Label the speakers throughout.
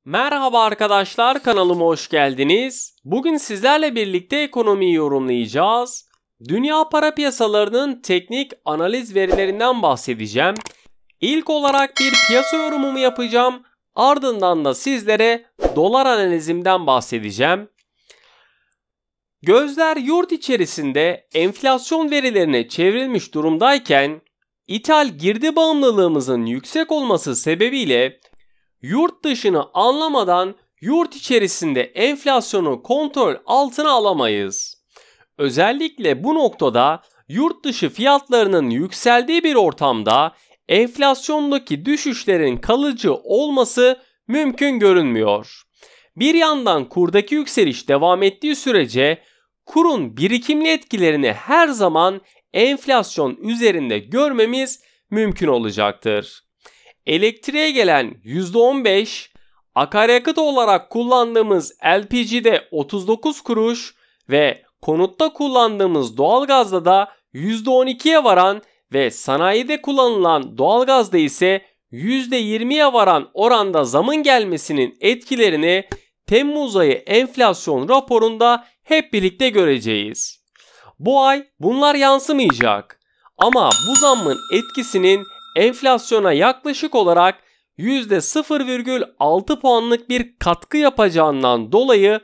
Speaker 1: Merhaba arkadaşlar, kanalıma hoş geldiniz. Bugün sizlerle birlikte ekonomiyi yorumlayacağız. Dünya para piyasalarının teknik analiz verilerinden bahsedeceğim. İlk olarak bir piyasa yorumumu yapacağım. Ardından da sizlere dolar analizimden bahsedeceğim. Gözler yurt içerisinde enflasyon verilerine çevrilmiş durumdayken, ithal girdi bağımlılığımızın yüksek olması sebebiyle yurt dışını anlamadan yurt içerisinde enflasyonu kontrol altına alamayız. Özellikle bu noktada yurt dışı fiyatlarının yükseldiği bir ortamda enflasyondaki düşüşlerin kalıcı olması mümkün görünmüyor. Bir yandan kurdaki yükseliş devam ettiği sürece kurun birikimli etkilerini her zaman enflasyon üzerinde görmemiz mümkün olacaktır. Elektriğe gelen %15, akaryakıt olarak kullandığımız LPG'de 39 kuruş ve konutta kullandığımız doğalgazda da %12'ye varan ve sanayide kullanılan doğalgazda ise %20'ye varan oranda zamın gelmesinin etkilerini Temmuz ayı enflasyon raporunda hep birlikte göreceğiz. Bu ay bunlar yansımayacak ama bu zammın etkisinin enflasyona yaklaşık olarak %0,6 puanlık bir katkı yapacağından dolayı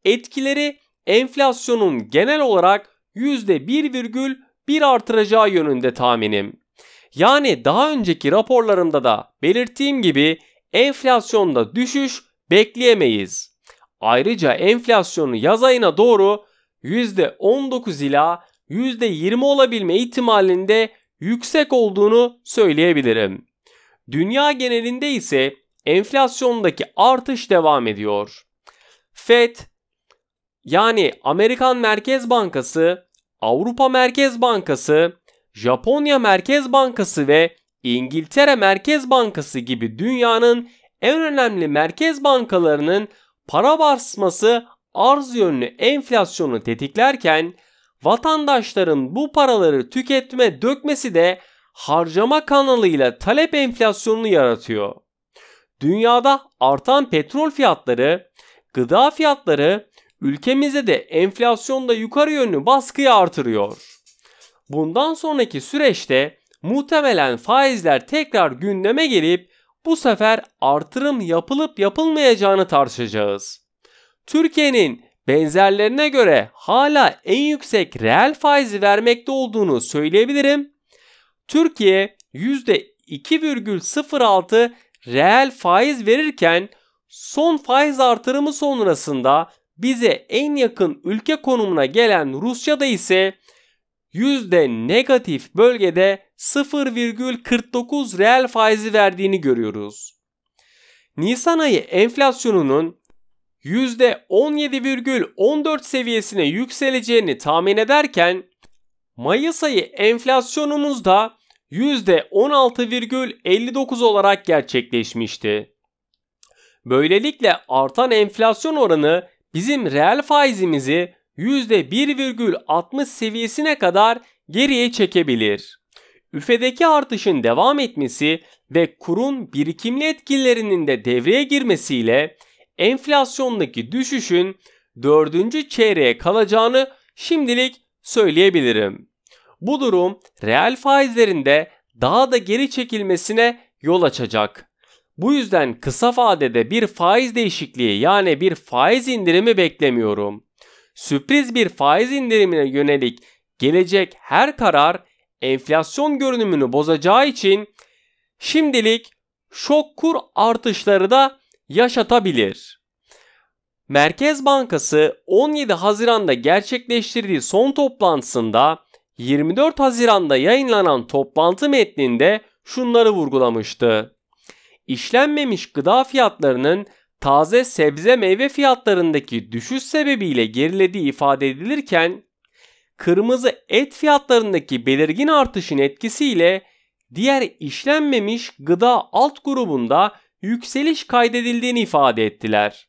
Speaker 1: etkileri enflasyonun genel olarak %1,1 artıracağı yönünde tahminim. Yani daha önceki raporlarımda da belirttiğim gibi enflasyonda düşüş bekleyemeyiz. Ayrıca enflasyonu yaz ayına doğru %19 ila %20 olabilme ihtimalinde yüksek olduğunu söyleyebilirim. Dünya genelinde ise enflasyondaki artış devam ediyor. FED yani Amerikan Merkez Bankası, Avrupa Merkez Bankası, Japonya Merkez Bankası ve İngiltere Merkez Bankası gibi dünyanın en önemli merkez bankalarının para basması arz yönlü enflasyonu tetiklerken vatandaşların bu paraları tüketime dökmesi de harcama kanalıyla talep enflasyonunu yaratıyor. Dünyada artan petrol fiyatları, gıda fiyatları ülkemizde de enflasyonda yukarı yönlü baskıyı artırıyor. Bundan sonraki süreçte muhtemelen faizler tekrar gündeme gelip bu sefer artırım yapılıp yapılmayacağını tartışacağız. Türkiye'nin benzerlerine göre hala en yüksek reel faizi vermekte olduğunu söyleyebilirim. Türkiye %2,06 reel faiz verirken son faiz artırımı sonrasında bize en yakın ülke konumuna gelen Rusya'da ise negatif bölgede 0,49 reel faizi verdiğini görüyoruz. Nisan ayı enflasyonunun %17,14 seviyesine yükseleceğini tahmin ederken Mayıs ayı enflasyonumuz da %16,59 olarak gerçekleşmişti. Böylelikle artan enflasyon oranı bizim reel faizimizi %1,60 seviyesine kadar geriye çekebilir. Üfedeki artışın devam etmesi ve kurun birikimli etkilerinin de devreye girmesiyle enflasyondaki düşüşün 4. çeyreğe kalacağını şimdilik söyleyebilirim. Bu durum reel faizlerinde daha da geri çekilmesine yol açacak. Bu yüzden kısa vadede bir faiz değişikliği yani bir faiz indirimi beklemiyorum. Sürpriz bir faiz indirimine yönelik gelecek her karar enflasyon görünümünü bozacağı için şimdilik şok kur artışları da yaşatabilir. Merkez Bankası 17 Haziran'da gerçekleştirdiği son toplantısında 24 Haziran'da yayınlanan toplantı metninde şunları vurgulamıştı. İşlenmemiş gıda fiyatlarının taze sebze meyve fiyatlarındaki düşüş sebebiyle gerilediği ifade edilirken, kırmızı et fiyatlarındaki belirgin artışın etkisiyle diğer işlenmemiş gıda alt grubunda yükseliş kaydedildiğini ifade ettiler.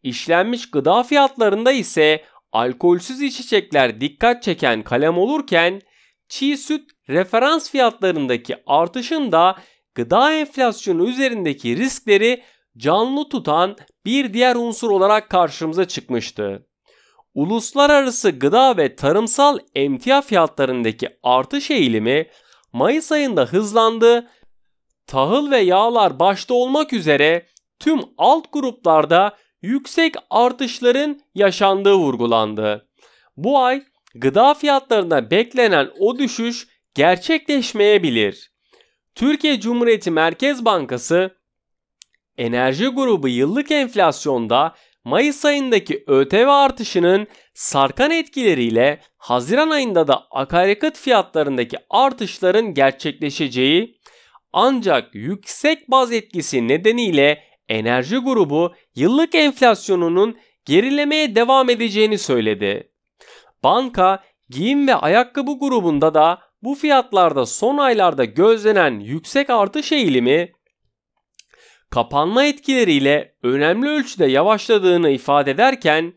Speaker 1: İşlenmiş gıda fiyatlarında ise alkolsüz içecekler dikkat çeken kalem olurken, çiğ süt referans fiyatlarındaki artışın da gıda enflasyonu üzerindeki riskleri canlı tutan bir diğer unsur olarak karşımıza çıkmıştı. Uluslararası gıda ve tarımsal emtia fiyatlarındaki artış eğilimi Mayıs ayında hızlandı. Tahıl ve yağlar başta olmak üzere tüm alt gruplarda yüksek artışların yaşandığı vurgulandı. Bu ay gıda fiyatlarında beklenen o düşüş gerçekleşmeyebilir. Türkiye Cumhuriyeti Merkez Bankası enerji grubu yıllık enflasyonda Mayıs ayındaki ÖTV artışının sarkan etkileriyle Haziran ayında da akaryakıt fiyatlarındaki artışların gerçekleşeceği, ancak yüksek baz etkisi nedeniyle enerji grubu yıllık enflasyonunun gerilemeye devam edeceğini söyledi. Banka, giyim ve ayakkabı grubunda da bu fiyatlarda son aylarda gözlenen yüksek artış eğilimi kapanma etkileriyle önemli ölçüde yavaşladığını ifade ederken,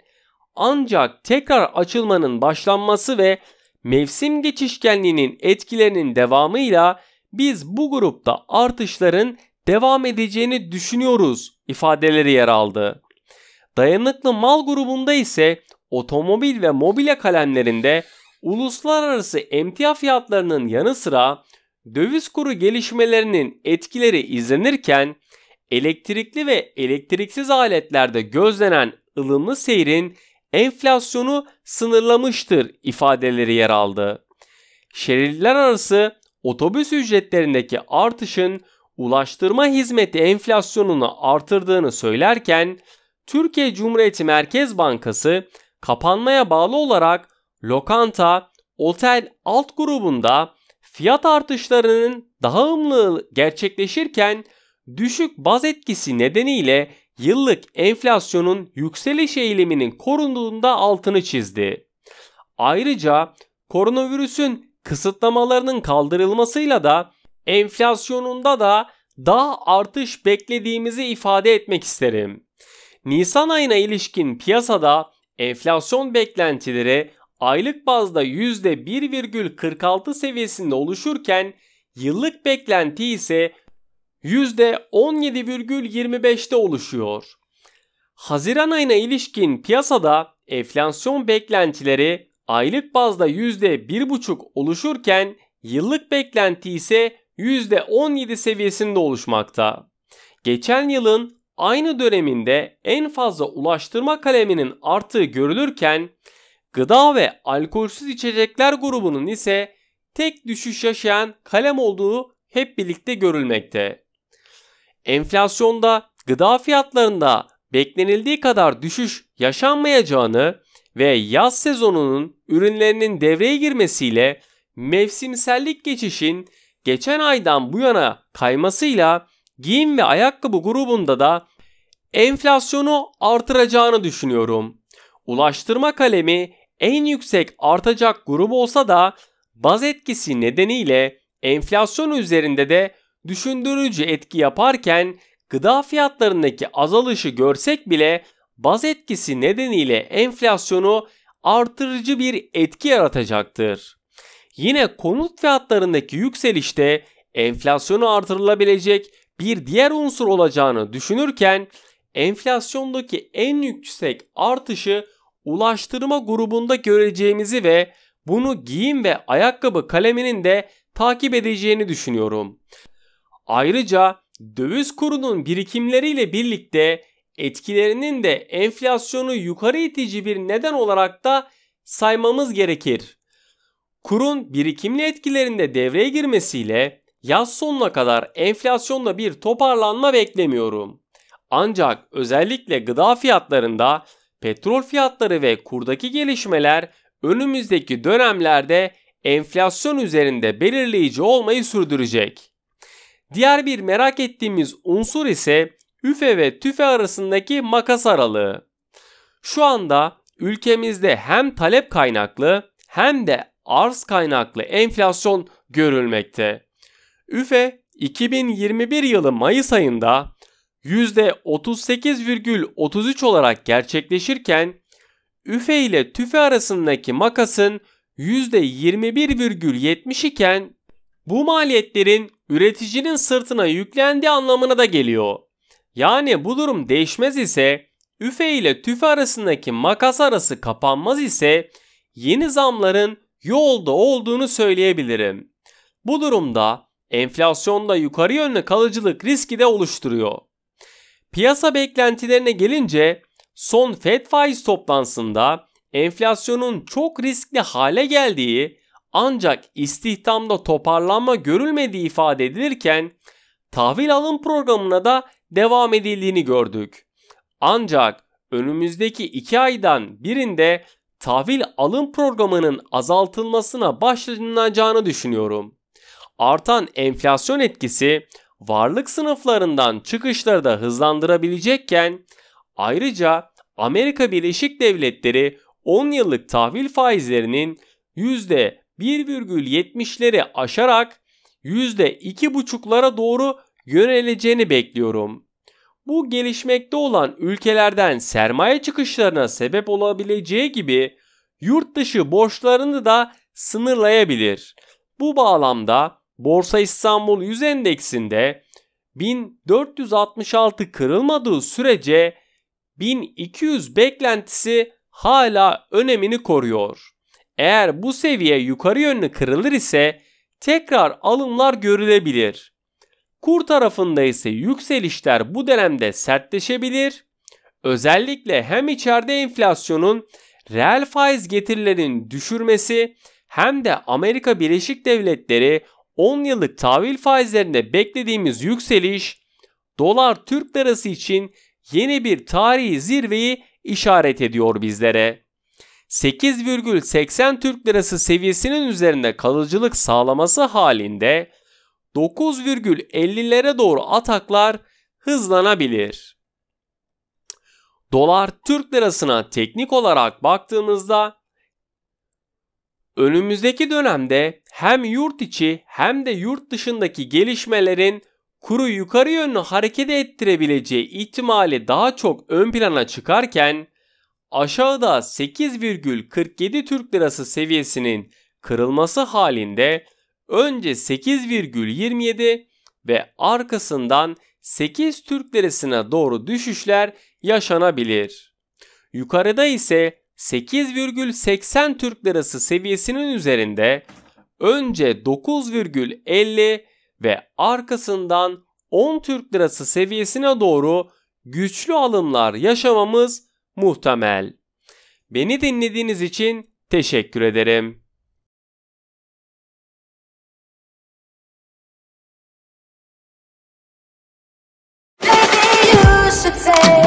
Speaker 1: ancak tekrar açılmanın başlanması ve mevsim geçişkenliğinin etkilerinin devamıyla biz bu grupta artışların devam edeceğini düşünüyoruz ifadeleri yer aldı. Dayanıklı mal grubunda ise otomobil ve mobilya kalemlerinde uluslararası emtia fiyatlarının yanı sıra döviz kuru gelişmelerinin etkileri izlenirken, elektrikli ve elektriksiz aletlerde gözlenen ılımlı seyrin enflasyonu sınırlamıştır ifadeleri yer aldı. Şehirler arası otobüs ücretlerindeki artışın ulaştırma hizmeti enflasyonunu artırdığını söylerken, Türkiye Cumhuriyeti Merkez Bankası kapanmaya bağlı olarak lokanta, otel alt grubunda fiyat artışlarının daha hızlı gerçekleşirken, düşük baz etkisi nedeniyle yıllık enflasyonun yükseliş eğiliminin korunduğunda altını çizdi. Ayrıca koronavirüsün kısıtlamalarının kaldırılmasıyla da enflasyonunda da daha artış beklediğimizi ifade etmek isterim. Nisan ayına ilişkin piyasada enflasyon beklentileri aylık bazda %1,46 seviyesinde oluşurken yıllık beklenti ise %17,25'te oluşuyor. Haziran ayına ilişkin piyasada enflasyon beklentileri aylık bazda %1,5 oluşurken yıllık beklenti ise %17 seviyesinde oluşmakta. Geçen yılın aynı döneminde en fazla ulaştırma kaleminin arttığı görülürken, gıda ve alkolsüz içecekler grubunun ise tek düşüş yaşayan kalem olduğu hep birlikte görülmekte. Enflasyonda gıda fiyatlarında beklenildiği kadar düşüş yaşanmayacağını ve yaz sezonunun ürünlerinin devreye girmesiyle mevsimsellik geçişin geçen aydan bu yana kaymasıyla giyim ve ayakkabı grubunda da enflasyonu artıracağını düşünüyorum. Ulaştırma kalemi en yüksek artacak grup olsa da baz etkisi nedeniyle enflasyon üzerinde de düşündürücü etki yaparken, gıda fiyatlarındaki azalışı görsek bile baz etkisi nedeniyle enflasyonu artırıcı bir etki yaratacaktır. Yine konut fiyatlarındaki yükselişte enflasyonu artırılabilecek bir diğer unsur olacağını düşünürken, enflasyondaki en yüksek artışı ulaştırma grubunda göreceğimizi ve bunu giyim ve ayakkabı kaleminin de takip edeceğini düşünüyorum. Ayrıca döviz kurunun birikimleriyle birlikte etkilerinin de enflasyonu yukarı itici bir neden olarak da saymamız gerekir. Kurun birikimli etkilerinde devreye girmesiyle yaz sonuna kadar enflasyonda bir toparlanma beklemiyorum. Ancak özellikle gıda fiyatlarında petrol fiyatları ve kurdaki gelişmeler önümüzdeki dönemlerde enflasyon üzerinde belirleyici olmayı sürdürecek. Diğer bir merak ettiğimiz unsur ise üfe ve tüfe arasındaki makas aralığı. Şu anda ülkemizde hem talep kaynaklı hem de arz kaynaklı enflasyon görülmekte. Üfe 2021 yılı Mayıs ayında %38,33 olarak gerçekleşirken, üfe ile tüfe arasındaki makasın %21,70 iken, bu maliyetlerin üreticinin sırtına yüklendiği anlamına da geliyor. Yani bu durum değişmez ise, üfe ile tüfe arasındaki makas arası kapanmaz ise yeni zamların yolda olduğunu söyleyebilirim. Bu durumda enflasyonda yukarı yönlü kalıcılık riski de oluşturuyor. Piyasa beklentilerine gelince son Fed faiz toplantısında enflasyonun çok riskli hale geldiği ancak istihdamda toparlanma görülmediği ifade edilirken tahvil alım programına da devam edildiğini gördük. Ancak önümüzdeki 2 aydan birinde tahvil alım programının azaltılmasına başlanacağını düşünüyorum. Artan enflasyon etkisi varlık sınıflarından çıkışları da hızlandırabilecekken ayrıca Amerika Birleşik Devletleri 10 yıllık tahvil faizlerinin %1,70'leri aşarak %2,5'lara doğru yöneleceğini bekliyorum. Bu gelişmekte olan ülkelerden sermaye çıkışlarına sebep olabileceği gibi yurt dışı borçlarını da sınırlayabilir. Bu bağlamda Borsa İstanbul 100 endeksinde 1466 kırılmadığı sürece 1200 beklentisi hala önemini koruyor. Eğer bu seviye yukarı yönlü kırılır ise tekrar alımlar görülebilir. Kur tarafında ise yükselişler bu dönemde sertleşebilir. Özellikle hem içeride enflasyonun reel faiz getirilerinin düşürmesi hem de Amerika Birleşik Devletleri 10 yıllık tahvil faizlerinde beklediğimiz yükseliş dolar Türk lirası için yeni bir tarihi zirveyi işaret ediyor bizlere. 8,80 Türk lirası seviyesinin üzerinde kalıcılık sağlaması halinde 9,50'lere doğru ataklar hızlanabilir. Dolar Türk lirasına teknik olarak baktığımızda önümüzdeki dönemde hem yurt içi hem de yurt dışındaki gelişmelerin kuru yukarı yönlü hareket ettirebileceği ihtimali daha çok ön plana çıkarken aşağıda 8,47 Türk lirası seviyesinin kırılması halinde önce 8,27 ve arkasından 8 Türk lirasına doğru düşüşler yaşanabilir. Yukarıda ise 8,80 Türk lirası seviyesinin üzerinde önce 9,50 ve arkasından 10 Türk lirası seviyesine doğru güçlü alımlar yaşamamız muhtemel. Beni dinlediğiniz için teşekkür ederim.
Speaker 2: Maybe you should take